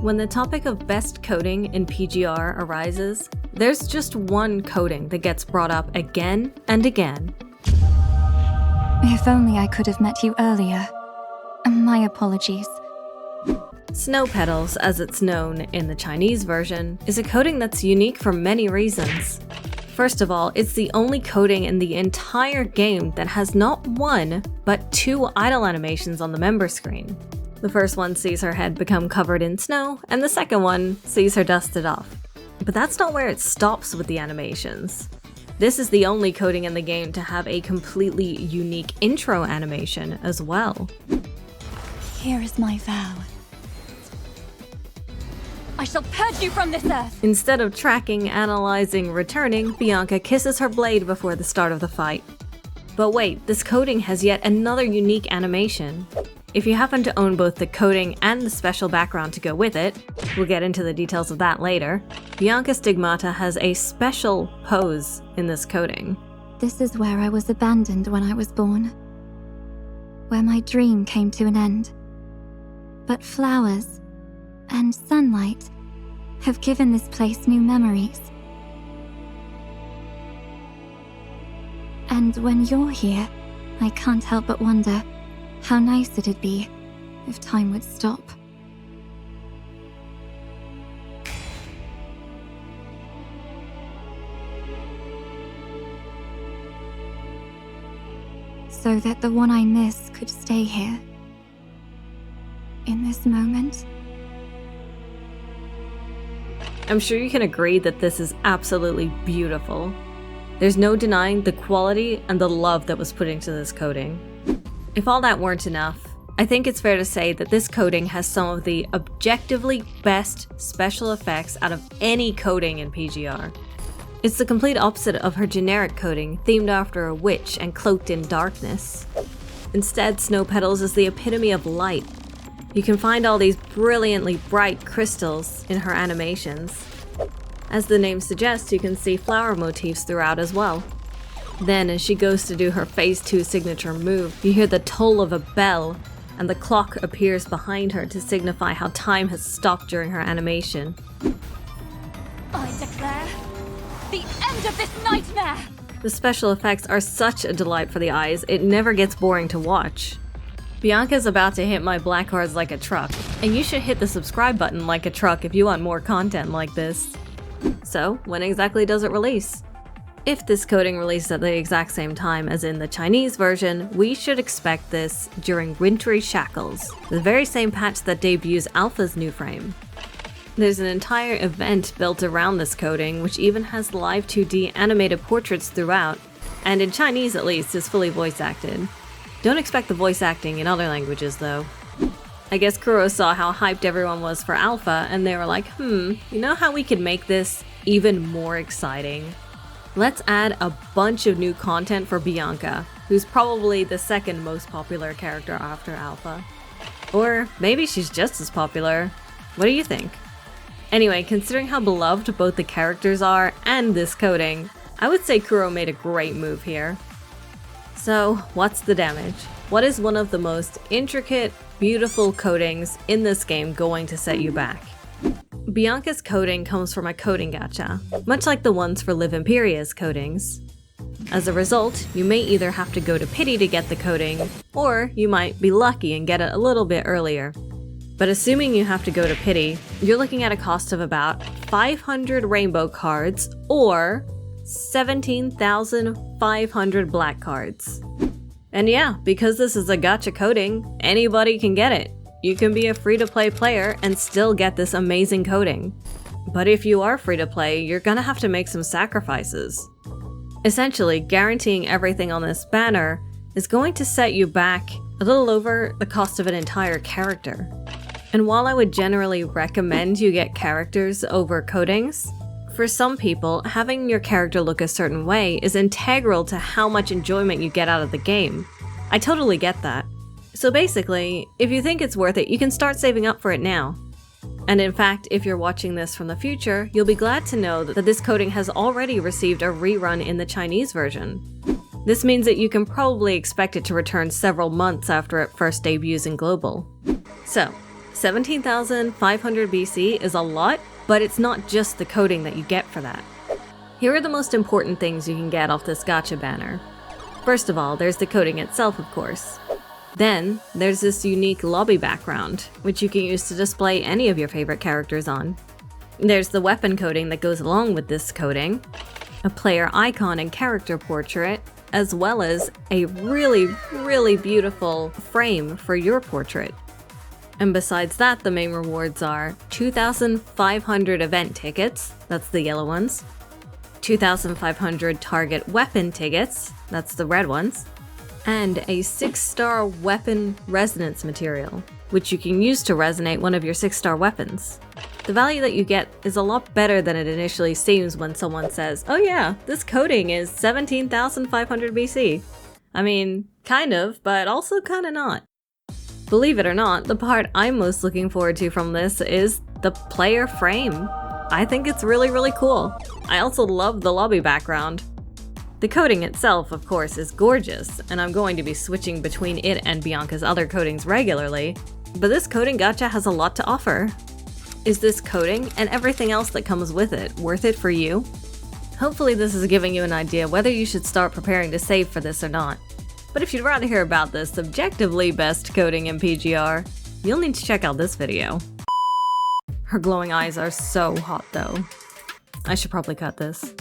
When the topic of best coding in PGR arises, there's just one coding that gets brought up again and again. If only I could have met you earlier. My apologies. Snow Petals, as it's known in the Chinese version, is a coding that's unique for many reasons. First of all, it's the only coding in the entire game that has not one, but two idle animations on the member screen. The first one sees her head become covered in snow, and the second one sees her dusted off. But that's not where it stops with the animations. This is the only coding in the game to have a completely unique intro animation as well. Here is my vow. I shall purge you from this earth! Instead of tracking, analyzing, returning, Bianca kisses her blade before the start of the fight. But wait, this coding has yet another unique animation. If you happen to own both the coding and the special background to go with it, we'll get into the details of that later, Bianca Stigmata has a special pose in this coding. This is where I was abandoned when I was born. Where my dream came to an end. But flowers and sunlight have given this place new memories. And when you're here, I can't help but wonder how nice it'd be if time would stop. So that the one I miss could stay here. In this moment. I'm sure you can agree that this is absolutely beautiful. There's no denying the quality and the love that was put into this coding. If all that weren't enough, I think it's fair to say that this coding has some of the objectively best special effects out of any coding in PGR. It's the complete opposite of her generic coding, themed after a witch and cloaked in darkness. Instead, Snow Petals is the epitome of light. You can find all these brilliantly bright crystals in her animations. As the name suggests, you can see flower motifs throughout as well. Then, as she goes to do her Phase 2 signature move, you hear the toll of a bell, and the clock appears behind her to signify how time has stopped during her animation. I declare the end of this nightmare! The special effects are such a delight for the eyes, it never gets boring to watch. Bianca's about to hit my black cards like a truck, and you should hit the subscribe button like a truck if you want more content like this. So, when exactly does it release? If this coding releases at the exact same time as in the Chinese version, we should expect this during Wintry Shackles, the very same patch that debuts Alpha's new frame. There's an entire event built around this coding, which even has live 2D animated portraits throughout, and in Chinese at least is fully voice acted. Don't expect the voice acting in other languages though. I guess Kuro saw how hyped everyone was for Alpha, and they were like, you know how we could make this even more exciting? Let's add a bunch of new content for Bianca, who's probably the second most popular character after Alpha. Or maybe she's just as popular. What do you think? Anyway, considering how beloved both the characters are and this coding, I would say Kuro made a great move here. So, what's the damage? What is one of the most intricate, beautiful codings in this game going to set you back? Bianca's coding comes from a coding gacha, much like the ones for Live Imperia's codings. As a result, you may either have to go to Pity to get the coding, or you might be lucky and get it a little bit earlier. But assuming you have to go to Pity, you're looking at a cost of about 500 rainbow cards or 17,500 black cards. And yeah, because this is a gacha coding, anybody can get it. You can be a free-to-play player and still get this amazing coding. But if you are free-to-play, you're gonna have to make some sacrifices. Essentially, guaranteeing everything on this banner is going to set you back a little over the cost of an entire character. And while I would generally recommend you get characters over codings, for some people, having your character look a certain way is integral to how much enjoyment you get out of the game. I totally get that. So basically, if you think it's worth it, you can start saving up for it now. And in fact, if you're watching this from the future, you'll be glad to know that this coding has already received a rerun in the Chinese version. This means that you can probably expect it to return several months after it first debuts in Global. So, 17,500 BC is a lot, but it's not just the coating that you get for that. Here are the most important things you can get off this gacha banner. First of all, there's the coating itself, of course. Then, there's this unique lobby background, which you can use to display any of your favorite characters on. There's the weapon coating that goes along with this coating, a player icon and character portrait, as well as a really beautiful frame for your portrait. And besides that, the main rewards are 2,500 event tickets, that's the yellow ones, 2,500 target weapon tickets, that's the red ones, and a 6-star weapon resonance material, which you can use to resonate one of your 6-star weapons. The value that you get is a lot better than it initially seems when someone says, oh yeah, this coating is 17,500 BC. I mean, kind of, but also kinda not. Believe it or not, the part I'm most looking forward to from this is the player frame. I think it's really cool. I also love the lobby background. The coating itself, of course, is gorgeous, and I'm going to be switching between it and Bianca's other coatings regularly, but this coating gacha has a lot to offer. Is this coating, and everything else that comes with it, worth it for you? Hopefully this is giving you an idea whether you should start preparing to save for this or not. But if you'd rather hear about the subjectively best coating in PGR, you'll need to check out this video. Her glowing eyes are so hot though. I should probably cut this.